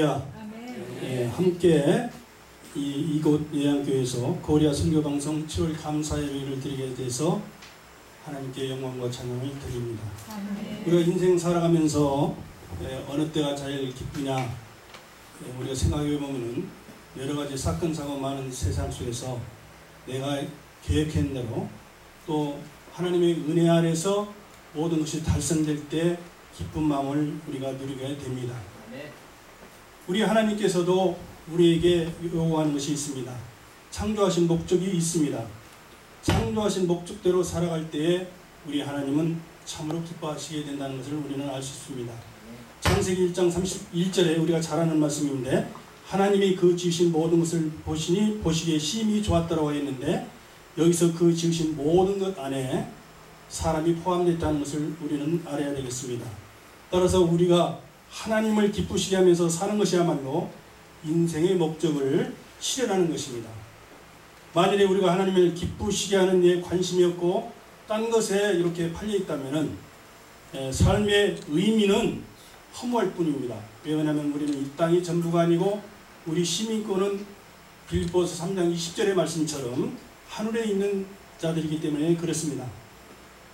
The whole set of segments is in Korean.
함께 이곳 예양교회에서 코리아 선교방송 7월 감사 예배를 드리게 돼서 하나님께 영광과 찬양을 드립니다. 우리가 인생 살아가면서 어느 때가 제일 기쁘냐, 우리가 생각해 보면은 여러 가지 사건 사고 많은 세상 속에서 내가 계획한 대로 또 하나님의 은혜 아래서 모든 것이 달성될 때 기쁜 마음을 우리가 누리게 됩니다. 우리 하나님께서도 우리에게 요구하는 것이 있습니다. 창조하신 목적이 있습니다. 창조하신 목적대로 살아갈 때에 우리 하나님은 참으로 기뻐하시게 된다는 것을 우리는 알 수 있습니다. 창세기 1장 31절에 우리가 잘 아는 말씀인데, 하나님이 그 지으신 모든 것을 보시니 보시기에 심히 좋았다고 했는데, 여기서 그 지으신 모든 것 안에 사람이 포함되어 있다는 것을 우리는 알아야 되겠습니다. 따라서 우리가 하나님을 기쁘시게 하면서 사는 것이야말로 인생의 목적을 실현하는 것입니다. 만일에 우리가 하나님을 기쁘시게 하는 데 관심이 없고 딴 것에 이렇게 팔려 있다면 삶의 의미는 허무할 뿐입니다. 왜냐하면 우리는 이 땅이 전부가 아니고 우리 시민권은 빌립보서 3장 20절의 말씀처럼 하늘에 있는 자들이기 때문에 그렇습니다.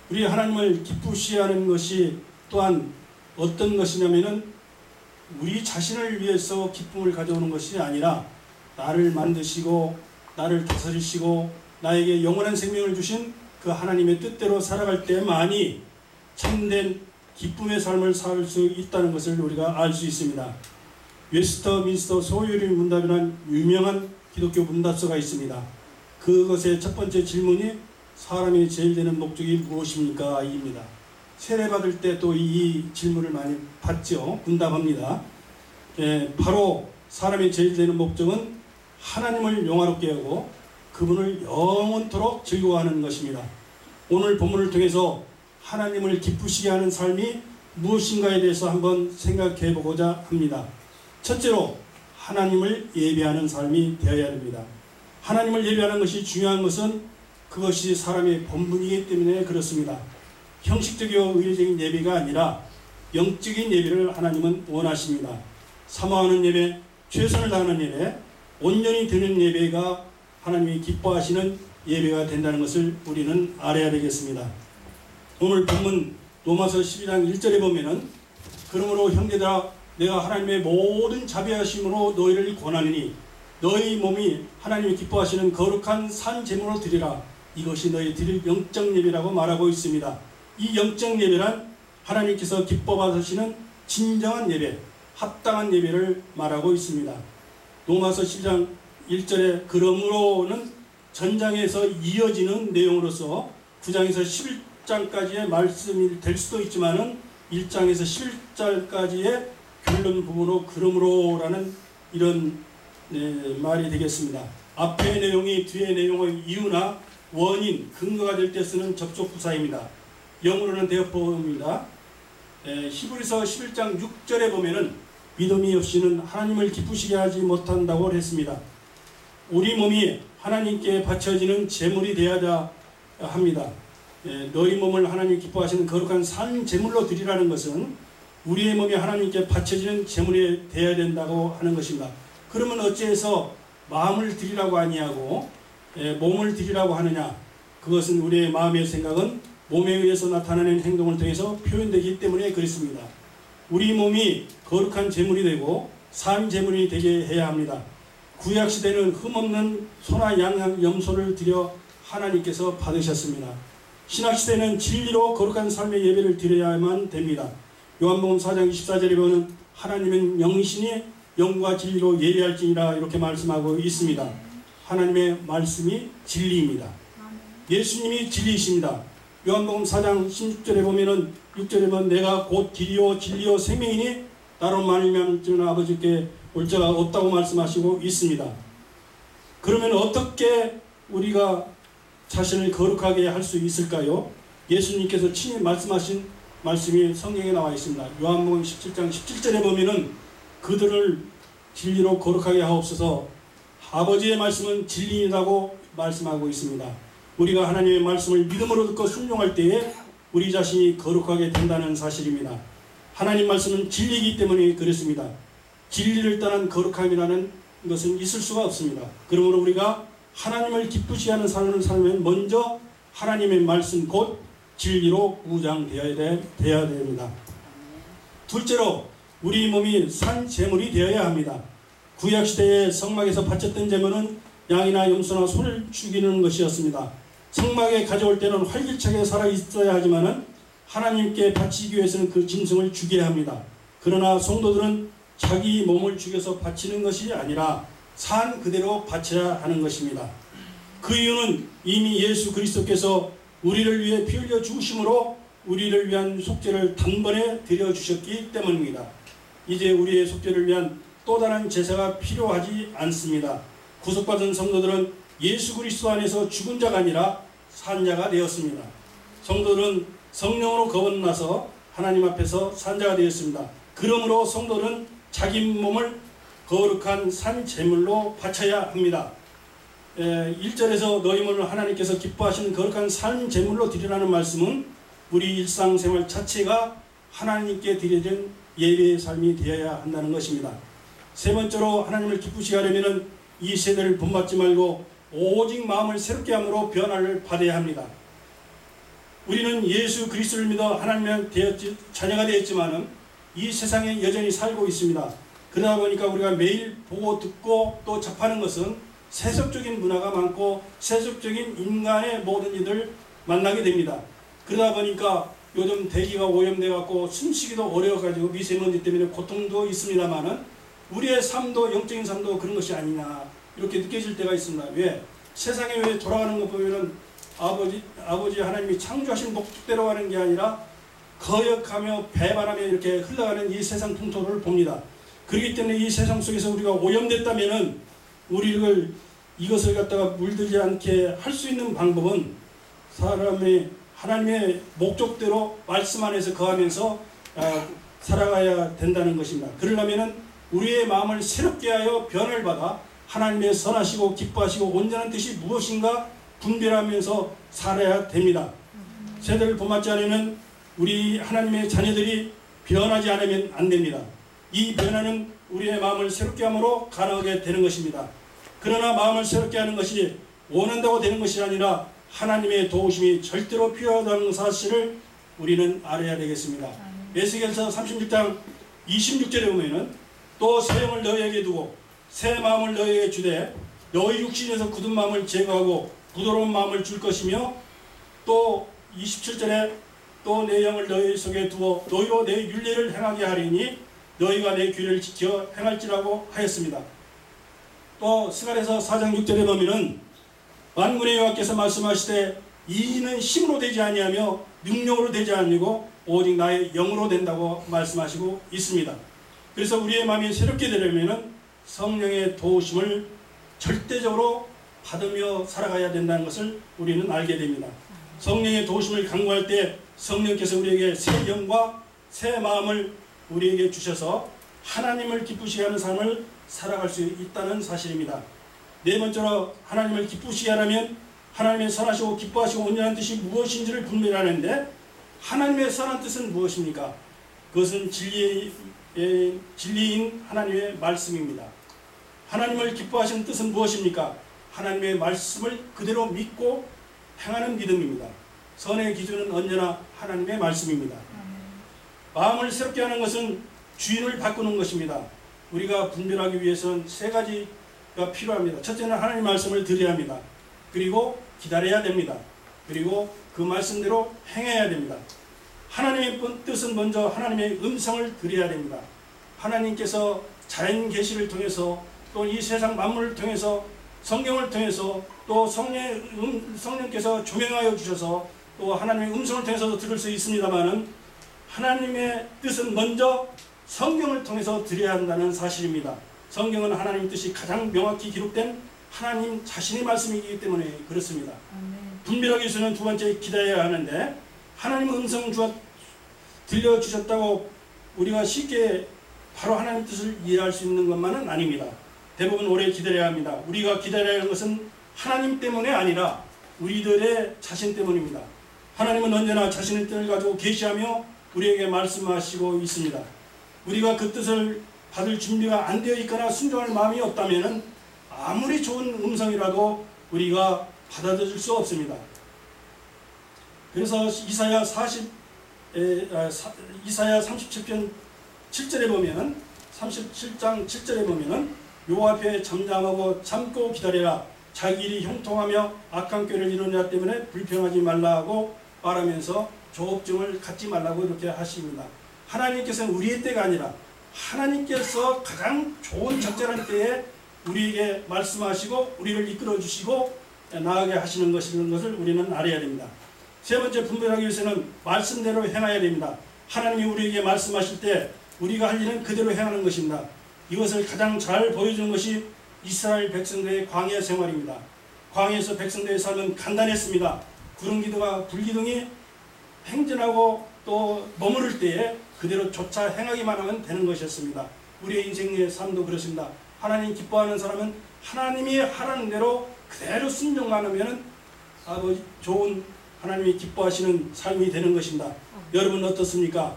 우리 하나님을 기쁘시게 하는 것이 또한 어떤 것이냐면은 우리 자신을 위해서 기쁨을 가져오는 것이 아니라 나를 만드시고 나를 다스리시고 나에게 영원한 생명을 주신 그 하나님의 뜻대로 살아갈 때만이 참된 기쁨의 삶을 살 수 있다는 것을 우리가 알 수 있습니다. 웨스터민스터 소유리 문답이라는 유명한 기독교 문답서가 있습니다. 그것의 첫 번째 질문이 사람이 제일 되는 목적이 무엇입니까? 입니다. 세례받을 때 또 이 질문을 많이 받죠. 문답합니다. 바로 사람이 제일 되는 목적은 하나님을 영화롭게 하고 그분을 영원토록 즐거워하는 것입니다. 오늘 본문을 통해서 하나님을 기쁘시게 하는 삶이 무엇인가에 대해서 한번 생각해 보고자 합니다. 첫째로 하나님을 예배하는 삶이 되어야 됩니다. 하나님을 예배하는 것이 중요한 것은 그것이 사람의 본분이기 때문에 그렇습니다. 형식적이고 의례적인 예배가 아니라 영적인 예배를 하나님은 원하십니다. 사모하는 예배, 최선을 다하는 예배, 온전히 드리는 예배가 하나님이 기뻐하시는 예배가 된다는 것을 우리는 알아야 되겠습니다. 오늘 본문 로마서 12장 1절에 보면은, 그러므로 형제들아 내가 하나님의 모든 자비하심으로 너희를 권하느니 너희 몸이 하나님이 기뻐하시는 거룩한 산 제물로 드리라. 이것이 너희 드릴 영적 예배라고 말하고 있습니다. 이 영적 예배란 하나님께서 기뻐 받으시는 진정한 예배, 합당한 예배를 말하고 있습니다. 로마서 12장 1절에 그러므로는 전장에서 이어지는 내용으로서 9장에서 11장까지의 말씀이 될 수도 있지만은 1장에서 11장까지의 결론 부분으로 그러므로라는 이런 말이 되겠습니다. 앞의 내용이 뒤의 내용의 이유나 원인, 근거가 될 때 쓰는 접속 부사입니다. 영어로는 therefore 히브리서 11장 6절에 보면은 믿음이 없이는 하나님을 기쁘시게 하지 못한다고 했습니다. 우리 몸이 하나님께 바쳐지는 제물이 되어야 합니다. 너희 몸을 하나님 기뻐하시는 거룩한 산 제물로 드리라는 것은 우리의 몸이 하나님께 바쳐지는 제물이 되어야 된다고 하는 것입니다. 그러면 어찌해서 마음을 드리라고 아니하고 몸을 드리라고 하느냐? 그것은 우리의 마음의 생각은 몸에 의해서 나타나는 행동을 통해서 표현되기 때문에 그렇습니다. 우리 몸이 거룩한 제물이 되고 산 제물이 되게 해야 합니다. 구약시대는 흠없는 소나 양, 염소를 드려 하나님께서 받으셨습니다. 신약시대는 진리로 거룩한 삶의 예배를 드려야만 됩니다. 요한복음 4장 24절에 보면 하나님은 영이시니 영과 진리로 예배할지니라 이렇게 말씀하고 있습니다. 하나님의 말씀이 진리입니다. 예수님이 진리이십니다. 요한복음 4장 16절에 보면은 6절에 보면 내가 곧 길이요 진리요 생명이니 나로 말미암은 아버지께 올 자가 없다고 말씀하시고 있습니다. 그러면 어떻게 우리가 자신을 거룩하게 할 수 있을까요? 예수님께서 친히 말씀하신 말씀이 성경에 나와 있습니다. 요한복음 17장 17절에 보면은 그들을 진리로 거룩하게 하옵소서, 아버지의 말씀은 진리이라고 말씀하고 있습니다. 우리가 하나님의 말씀을 믿음으로 듣고 순종할 때에 우리 자신이 거룩하게 된다는 사실입니다. 하나님 말씀은 진리이기 때문에 그렇습니다. 진리를 떠난 거룩함이라는 것은 있을 수가 없습니다. 그러므로 우리가 하나님을 기쁘시게 하는 삶을 살면 먼저 하나님의 말씀 곧 진리로 무장되어야 됩니다. 둘째로 우리 몸이 산 제물이 되어야 합니다. 구약시대에 성막에서 바쳤던 제물은 양이나 염소나 소를 죽이는 것이었습니다. 성막에 가져올 때는 활기차게 살아있어야 하지만 하나님께 바치기 위해서는 그 짐승을 죽여야 합니다. 그러나 성도들은 자기 몸을 죽여서 바치는 것이 아니라 산 그대로 바쳐야 하는 것입니다. 그 이유는 이미 예수 그리스도께서 우리를 위해 피 흘려 죽으심으로 우리를 위한 속죄를 단번에 드려주셨기 때문입니다. 이제 우리의 속죄를 위한 또 다른 제사가 필요하지 않습니다. 구속받은 성도들은 예수 그리스도 안에서 죽은 자가 아니라 산 자가 되었습니다. 성도들은 성령으로 거듭나서 하나님 앞에서 산 자가 되었습니다. 그러므로 성도는 자기 몸을 거룩한 산 제물로 바쳐야 합니다. 1절에서 너희 몸을 하나님께서 기뻐하시는 거룩한 산 제물로 드리라는 말씀은 우리 일상생활 자체가 하나님께 드려진 예배의 삶이 되어야 한다는 것입니다. 세 번째로 하나님을 기쁘시게 하려면 이 세대를 본받지 말고 오직 마음을 새롭게 함으로 변화를 받아야 합니다. 우리는 예수 그리스도를 믿어 하나님의 자녀가 되었지만 이 세상에 여전히 살고 있습니다. 그러다 보니까 우리가 매일 보고 듣고 또 접하는 것은 세속적인 문화가 많고 세속적인 인간의 모든 일을 만나게 됩니다. 그러다 보니까 요즘 대기가 오염돼 갖고 숨쉬기도 어려워가지고 미세먼지 때문에 고통도 있습니다만은 우리의 삶도 영적인 삶도 그런 것이 아니냐 이렇게 느껴질 때가 있습니다. 왜? 세상에 왜 돌아가는 거 보면은 아버지 하나님이 창조하신 목적대로 가는 게 아니라 거역하며 배반하며 이렇게 흘러가는 이 세상 풍토를 봅니다. 그렇기 때문에 이 세상 속에서 우리가 오염됐다면은 우리를 이것을 갖다가 물들지 않게 할 수 있는 방법은 사람의 하나님의 목적대로 말씀 안에서 거하면서 살아가야 된다는 것입니다. 그러려면은 우리의 마음을 새롭게 하여 변화를 받아 하나님의 선하시고 기뻐하시고 온전한 뜻이 무엇인가 분별하면서 살아야 됩니다. 세대를 본받지 않으면 우리 하나님의 자녀들이 변하지 않으면 안 됩니다. 이 변화는 우리의 마음을 새롭게 함으로 가능하게 되는 것입니다. 그러나 마음을 새롭게 하는 것이 원한다고 되는 것이 아니라 하나님의 도우심이 절대로 필요하다는 사실을 우리는 알아야 되겠습니다. 에스겔서 36장 26절에 보면은 또 새 영을 너희에게 두고 새 마음을 너희에게 주되 너희 육신에서 굳은 마음을 제거하고 부드러운 마음을 줄 것이며 또 27절에 또 내 영을 너희 속에 두어 너희로 내 율례를 행하게 하리니 너희가 내 규례를 지켜 행할지라고 하였습니다. 또 스가랴서 4장 6절에 보면은 만군의 여호와께서 말씀하시되 이는 힘으로 되지 아니하며 능력으로 되지 아니고 오직 나의 영으로 된다고 말씀하시고 있습니다. 그래서 우리의 마음이 새롭게 되려면은 성령의 도우심을 절대적으로 받으며 살아가야 된다는 것을 우리는 알게 됩니다. 성령의 도우심을 간구할 때 성령께서 우리에게 새 영과 새 마음을 우리에게 주셔서 하나님을 기쁘시게 하는 삶을 살아갈 수 있다는 사실입니다. 네 번째로 하나님을 기쁘시게 하려면 하나님의 선하시고 기뻐하시고 온전한 뜻이 무엇인지를 분별하는데 하나님의 선한 뜻은 무엇입니까? 그것은 진리인 하나님의 말씀입니다. 하나님을 기뻐하시는 뜻은 무엇입니까? 하나님의 말씀을 그대로 믿고 행하는 믿음입니다. 선의 기준은 언제나 하나님의 말씀입니다. 마음을 새롭게 하는 것은 주인을 바꾸는 것입니다. 우리가 분별하기 위해서는 세 가지가 필요합니다. 첫째는 하나님의 말씀을 들어야 합니다. 그리고 기다려야 됩니다. 그리고 그 말씀대로 행해야 됩니다. 하나님의 뜻은 먼저 하나님의 음성을 들어야 됩니다. 하나님께서 자연 계시를 통해서 또 이 세상 만물을 통해서 성경을 통해서 또 성령께서 조명하여 주셔서 또 하나님의 음성을 통해서도 들을 수 있습니다만은 하나님의 뜻은 먼저 성경을 통해서 들어야 한다는 사실입니다. 성경은 하나님의 뜻이 가장 명확히 기록된 하나님 자신의 말씀이기 때문에 그렇습니다. 분별하기 위해서는 두 번째 기다려야 하는데 하나님의 음성 들려주셨다고 우리가 쉽게 바로 하나님의 뜻을 이해할 수 있는 것만은 아닙니다. 대부분 오래 기다려야 합니다. 우리가 기다려야 하는 것은 하나님 때문에 아니라 우리들의 자신 때문입니다. 하나님은 언제나 자신의 뜻을 가지고 계시하며 우리에게 말씀하시고 있습니다. 우리가 그 뜻을 받을 준비가 안 되어 있거나 순종할 마음이 없다면 아무리 좋은 음성이라도 우리가 받아들일 수 없습니다. 그래서 이사야 37편 7절에 보면은 37장 7절에 보면은 요 앞에 잠잠하고 참고 기다려라. 자기 일이 형통하며 악한 꾀를 이루는 자 때문에 불평하지 말라고 말하면서 조업증을 갖지 말라고 이렇게 하십니다. 하나님께서는 우리의 때가 아니라 하나님께서 가장 좋은 적절한 때에 우리에게 말씀하시고 우리를 이끌어 주시고 나아가게 하시는 것을 우리는 알아야 됩니다. 세 번째, 분별하기 위해서는 말씀대로 행해야 됩니다. 하나님이 우리에게 말씀하실 때 우리가 할 일은 그대로 행하는 것입니다. 이것을 가장 잘 보여주는 것이 이스라엘 백성들의 광야 생활입니다. 광야에서 백성들의 삶은 간단했습니다. 구름기둥과 불기둥이 행진하고 또 머무를 때에 그대로 쫓아 행하기만 하면 되는 것이었습니다. 우리의 인생의 삶도 그렇습니다. 하나님 기뻐하는 사람은 하나님이 하라는 대로 그대로 순종만 하면 좋은 하나님이 기뻐하시는 삶이 되는 것입니다. 여러분 어떻습니까?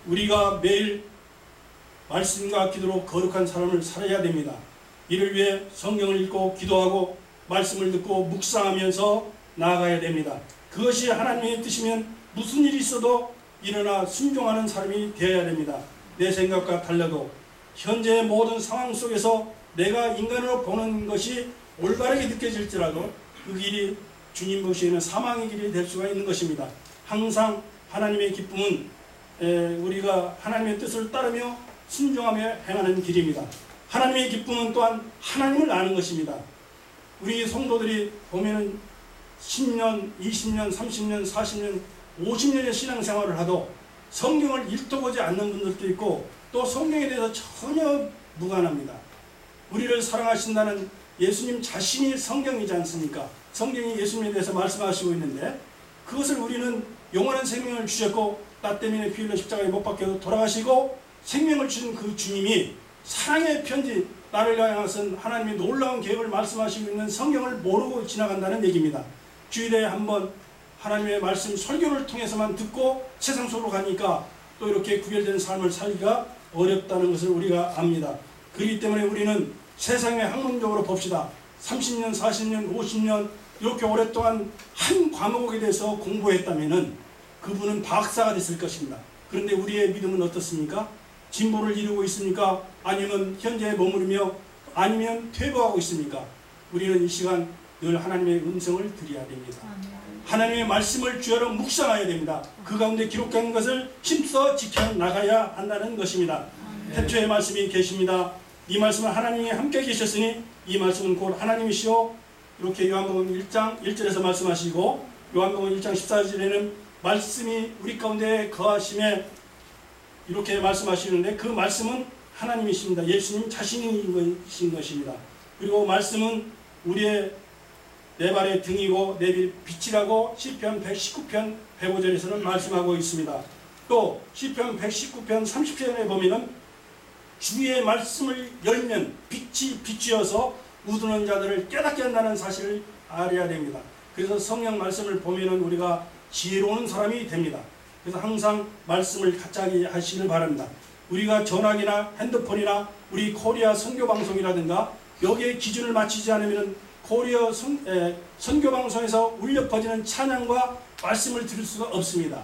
우리가 매일 말씀과 기도로 거룩한 삶을 살아야 됩니다. 이를 위해 성경을 읽고 기도하고 말씀을 듣고 묵상하면서 나아가야 됩니다. 그것이 하나님의 뜻이면 무슨 일이 있어도 일어나 순종하는 사람이 되어야 됩니다. 내 생각과 달라도 현재의 모든 상황 속에서 내가 인간으로 보는 것이 올바르게 느껴질지라도 그 길이 주님 보시기에는 사망의 길이 될 수가 있는 것입니다. 항상 하나님의 기쁨은 우리가 하나님의 뜻을 따르며 순종하며 행하는 길입니다. 하나님의 기쁨은 또한 하나님을 아는 것입니다. 우리 성도들이 보면은 10년, 20년, 30년, 40년, 50년의 신앙생활을 하도 성경을 읽어보지 않는 분들도 있고 또 성경에 대해서 전혀 무관합니다. 우리를 사랑하신다는 예수님 자신이 성경이지 않습니까? 성경이 예수님에 대해서 말씀하시고 있는데 그것을 우리는 영원한 생명을 주셨고 나 때문에 피 흘려 십자가에 못 박혀 돌아가시고 생명을 주신 그 주님이 사랑의 편지, 나를 향해서 하나님의 놀라운 계획을 말씀하시고 있는 성경을 모르고 지나간다는 얘기입니다. 주일에 한번 하나님의 말씀 설교를 통해서만 듣고 세상 속으로 가니까 또 이렇게 구별된 삶을 살기가 어렵다는 것을 우리가 압니다. 그렇기 때문에 우리는 세상의 학문적으로 봅시다. 30년, 40년, 50년 이렇게 오랫동안 한 과목에 대해서 공부했다면 그분은 박사가 됐을 것입니다. 그런데 우리의 믿음은 어떻습니까? 진보를 이루고 있습니까? 아니면 현재에 머무르며 아니면 퇴보하고 있습니까? 우리는 이 시간 늘 하나님의 음성을 드려야 됩니다. 하나님의 말씀을 주야로 묵상해야 됩니다. 그 가운데 기록된 것을 힘써 지켜나가야 한다는 것입니다. 태초의 말씀이 계십니다. 이 말씀은 하나님이 함께 계셨으니 이 말씀은 곧 하나님이시오. 이렇게 요한복음 1장 1절에서 말씀하시고 요한복음 1장 14절에는 말씀이 우리 가운데 거하심에 이렇게 말씀하시는데 그 말씀은 하나님이십니다. 예수님 자신이신 것입니다. 그리고 말씀은 우리의 내 발의 등이고 내 빛이라고 시편 119편 105절에서는 말씀하고 있습니다. 또 시편 119편 30절에 보면은 주의 말씀을 열면 빛이 비추어서 우두는 자들을 깨닫게 한다는 사실을 알아야 됩니다. 그래서 성경 말씀을 보면은 우리가 지혜로운 사람이 됩니다. 그래서 항상 말씀을 갖자기 하시길 바랍니다. 우리가 전화기나 핸드폰이나 우리 코리아 선교방송이라든가 여기에 기준을 맞추지 않으면 코리아 선교방송에서 울려 퍼지는 찬양과 말씀을 들을 수가 없습니다.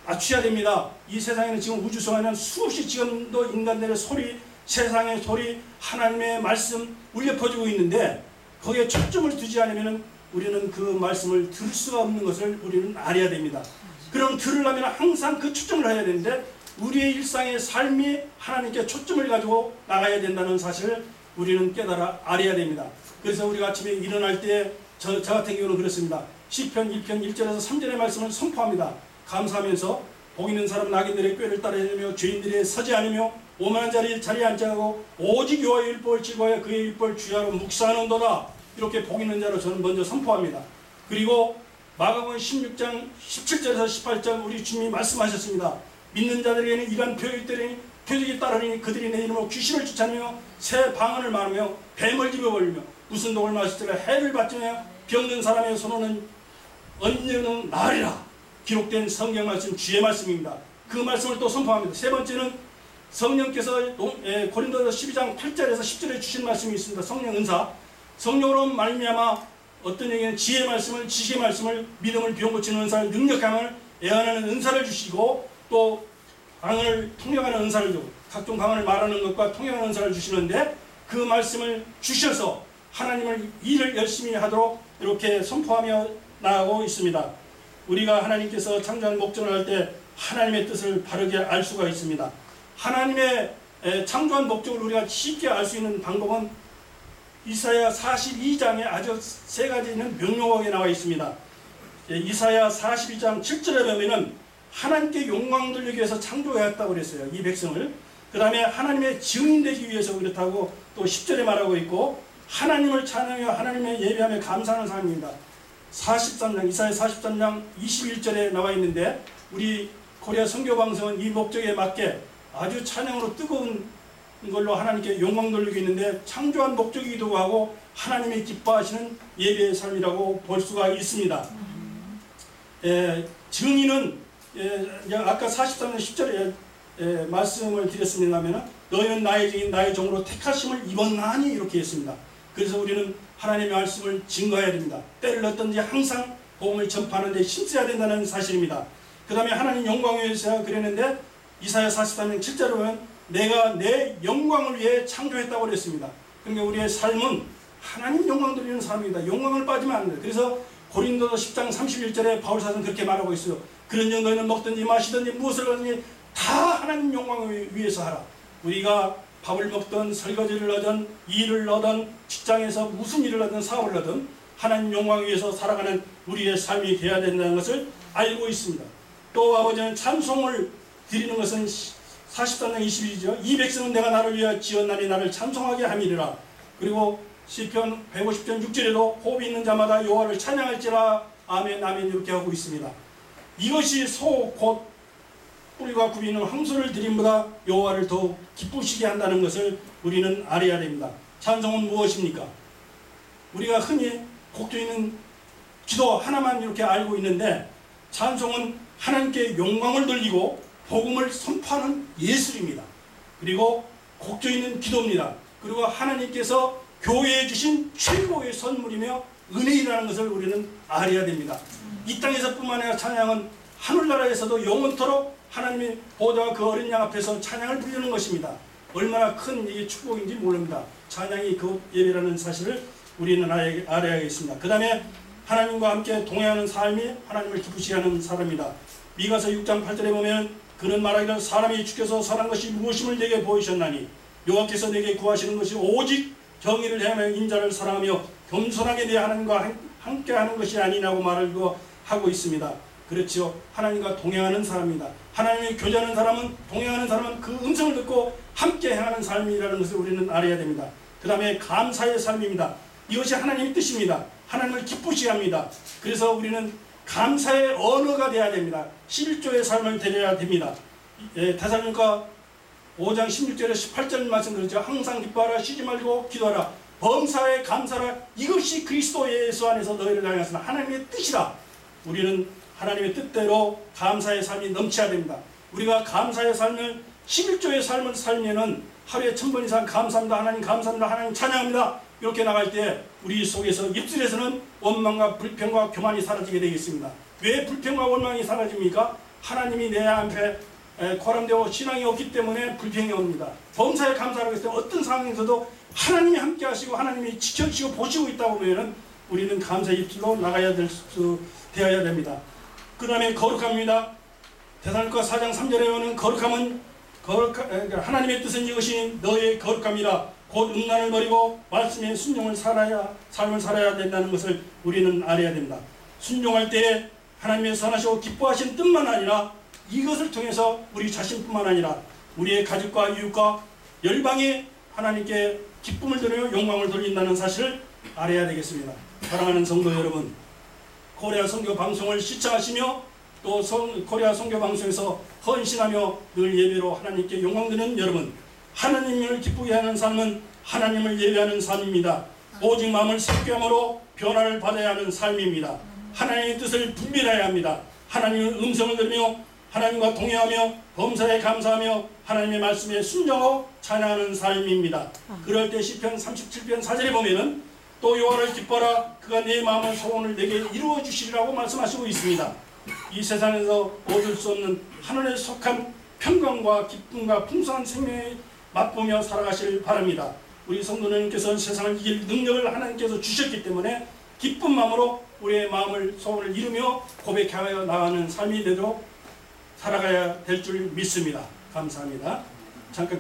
맞춰야 됩니다. 이 세상에는 지금 우주성에는 수없이 지금도 인간들의 소리, 세상의 소리, 하나님의 말씀 울려 퍼지고 있는데 거기에 초점을 두지 않으면 우리는 그 말씀을 들을 수가 없는 것을 우리는 알아야 됩니다. 그럼 들으려면 항상 그 초점을 해야 되는데 우리의 일상의 삶이 하나님께 초점을 가지고 나가야 된다는 사실을 우리는 깨달아 알아야 됩니다. 그래서 우리가 아침에 일어날 때 저 같은 경우는 그렇습니다. 시편 1편 1절에서 3절의 말씀을 선포합니다. 감사하면서 복 있는 사람은 악인들의 꾀를 따르며 죄인들이 서지 않으며 오만한 자리에 앉지 않고 오직 여호와의 율법을 즐거워하여 그의 율법을 주야로 묵상하는도다. 이렇게 복 있는 자로 저는 먼저 선포합니다. 그리고 마가복음 16장 17절에서 18절 우리 주님이 말씀하셨습니다. 믿는 자들에게는 이간 표적이 따르니 그들이 내 이름으로 귀신을 쫓아내며 새 방언을 말하며 뱀을 집어버리며 무슨 독을 마실 때에 해를 받으며 병든 사람의 손으로는 언제는 나으리라. 기록된 성경 말씀 주의 말씀입니다. 그 말씀을 또 선포합니다. 세 번째는 성령께서 고린도서 12장 8절에서 10절에 주신 말씀이 있습니다. 성령 은사. 성령으로 말미암아 어떤 얘기는 지혜의 말씀을, 지식의 말씀을, 믿음을, 병 고치는 은사를, 능력함을, 애원하는 은사를 주시고, 또 방언을 통역하는 은사를 주고, 각종 방언을 말하는 것과 통역하는 은사를 주시는데, 그 말씀을 주셔서 하나님을 일을 열심히 하도록 이렇게 선포하며 나아가고 있습니다. 우리가 하나님께서 창조한 목적을 할 때 하나님의 뜻을 바르게 알 수가 있습니다. 하나님의 창조한 목적을 우리가 쉽게 알 수 있는 방법은 이사야 42장에 아주 세 가지 있는 명료하게 나와 있습니다. 이사야 42장 7절에 보면은 하나님께 영광 돌리기 위해서 창조하였다고 그랬어요. 이 백성을. 그 다음에 하나님의 증인되기 위해서 그렇다고 또 10절에 말하고 있고, 하나님을 찬양하며 하나님의 예배하며 감사하는 삶입니다. 43장, 이사야 43장 21절에 나와 있는데, 우리 코리아 선교방송은 이 목적에 맞게 아주 찬양으로 뜨거운 걸로 하나님께 영광 돌리고 있는데, 창조한 목적이기도 하고 하나님이 기뻐하시는 예배의 삶이라고 볼 수가 있습니다. 증인은 아까 43장 10절에 말씀을 드렸습니다면, 너희는 나의 증인 나의 종으로 택하심을 입었나니 이렇게 했습니다. 그래서 우리는 하나님의 말씀을 증거해야 됩니다. 때를 얻든지 항상 복음을 전파하는 데 힘써야 된다는 사실입니다. 그 다음에 하나님 영광을 위해서 그랬는데, 이사야 43장 7절에 보면 내가 내 영광을 위해 창조했다고 그랬습니다. 그러니까 우리의 삶은 하나님 영광 돌리는 삶입니다. 영광을 빠지면 안 돼요. 그래서 고린도서 10장 31절에 바울사도는 그렇게 말하고 있어요. 그런즉 너희는 먹든지 마시든지 무엇을 하든지 다 하나님 영광을 위해서 하라. 우리가 밥을 먹든 설거지를 하든 일을 하든 직장에서 무슨 일을 하든 사업을 하든 하나님 영광을 위해서 살아가는 우리의 삶이 되어야 된다는 것을 알고 있습니다. 또 아버지는 찬송을 드리는 것은 43장 22죠. 이 백성은 내가 나를 위하여 지었나니 나를 찬송하게 함이리라. 그리고 시편 150편 6절에도 호흡이 있는 자마다 여호와를 찬양할지라. 아멘 아멘 이렇게 하고 있습니다. 이것이 소 곧 뿔과 굽이 있는 황소를 드림보다 여호와를 더욱 기쁘시게 한다는 것을 우리는 알아야 됩니다. 찬송은 무엇입니까? 우리가 흔히 곡조 있는 기도 하나만 이렇게 알고 있는데, 찬송은 하나님께 영광을 돌리고 복음을 선포하는 예술입니다. 그리고 곡조 있는 기도입니다. 그리고 하나님께서 교회에 주신 최고의 선물이며 은혜이라는 것을 우리는 알아야 됩니다. 이 땅에서뿐만 아니라 찬양은 하늘나라에서도 영원토록 하나님의 보좌와 그 어린 양 앞에서 찬양을 부르는 것입니다. 얼마나 큰 이게 축복인지 모릅니다. 찬양이 그 예배라는 사실을 우리는 알아야겠습니다. 그 다음에 하나님과 함께 동행하는 삶이 하나님을 기쁘시게 하는 사람입니다. 미가서 6장 8절에 보면 그는 말하기를 사람이 주께서 선한 것이 무엇임을 내게 보이셨나니 여호와께서 내게 구하시는 것이 오직 정의를 행하며 인자를 사랑하며 겸손하게 내 하나님과 함께하는 것이 아니냐고 말을 하고 있습니다. 그렇죠. 하나님과 동행하는 사람입니다. 하나님의 교제하는 사람은, 동행하는 사람은 그 음성을 듣고 함께 행하는 삶이라는 것을 우리는 알아야 됩니다. 그 다음에 감사의 삶입니다. 이것이 하나님의 뜻입니다. 하나님을 기쁘시게 합니다. 그래서 우리는 감사의 언어가 되어야 됩니다. 11조의 삶을 드려야 됩니다. 데살로니가 5장 16절에 18절 말씀 그렇죠. 항상 기뻐하라, 쉬지 말고 기도하라, 범사에 감사라. 이것이 그리스도 예수 안에서 너희를 향하신 하나님의 뜻이라. 우리는 하나님의 뜻대로 감사의 삶이 넘쳐야 됩니다. 우리가 감사의 삶을 11조의 삶을 살면은 하루에 1000번 이상 감사합니다, 하나님 감사합니다, 하나님 찬양합니다 이렇게 나갈 때 우리 속에서 입술에서는 원망과 불평과 교만이 사라지게 되겠습니다. 왜 불평과 원망이 사라집니까? 하나님이 내 앞에 거람되고 신앙이 없기 때문에 불평이 옵니다. 범사에 감사하라고 했을 때 어떤 상황에서도 하나님이 함께 하시고 하나님이 지켜주시고 보시고 있다고 보면 우리는 감사의 입술로 나가야 되어야 됩니다. 그 다음에 거룩합니다. 데살로니가 4장 3절에 오는 거룩함은 하나님의 뜻은 이것이 너의 거룩함이라. 곧 음란을 버리고 말씀의 순종을 삶을 살아야 된다는 것을 우리는 알아야 됩니다. 순종할 때에 하나님의 선하시고 기뻐하신 뜻만 아니라 이것을 통해서 우리 자신뿐만 아니라 우리의 가족과 이웃과 열방에 하나님께 기쁨을 드리며 영광을 돌린다는 사실을 알아야 되겠습니다. 사랑하는 성도 여러분, 코리아 선교 방송을 시청하시며 또 코리아 선교 방송에서 헌신하며 늘 예배로 하나님께 영광 드리는 여러분, 하나님을 기쁘게 하는 삶은 하나님을 예배하는 삶입니다. 오직 마음을 새롭게 함으로 변화를 받아야 하는 삶입니다. 하나님의 뜻을 분별해야 합니다. 하나님의 음성을 들으며 하나님과 동의하며 범사에 감사하며 하나님의 말씀에 순종하고 찬양하는 삶입니다. 그럴 때 시편 37편 4절에 보면은 또 여호와를 기뻐라 그가 내 마음의 소원을 내게 이루어 주시리라고 말씀하시고 있습니다. 이 세상에서 얻을 수 없는 하늘에 속한 평강과 기쁨과 풍성한 생명에 맛보며 살아가시길 바랍니다. 우리 성도님께서는 세상을 이길 능력을 하나님께서 주셨기 때문에 기쁜 마음으로 우리의 마음을 소원을 이루며 고백하여 나가는 삶이 되도록 살아가야 될 줄 믿습니다. 감사합니다. 잠깐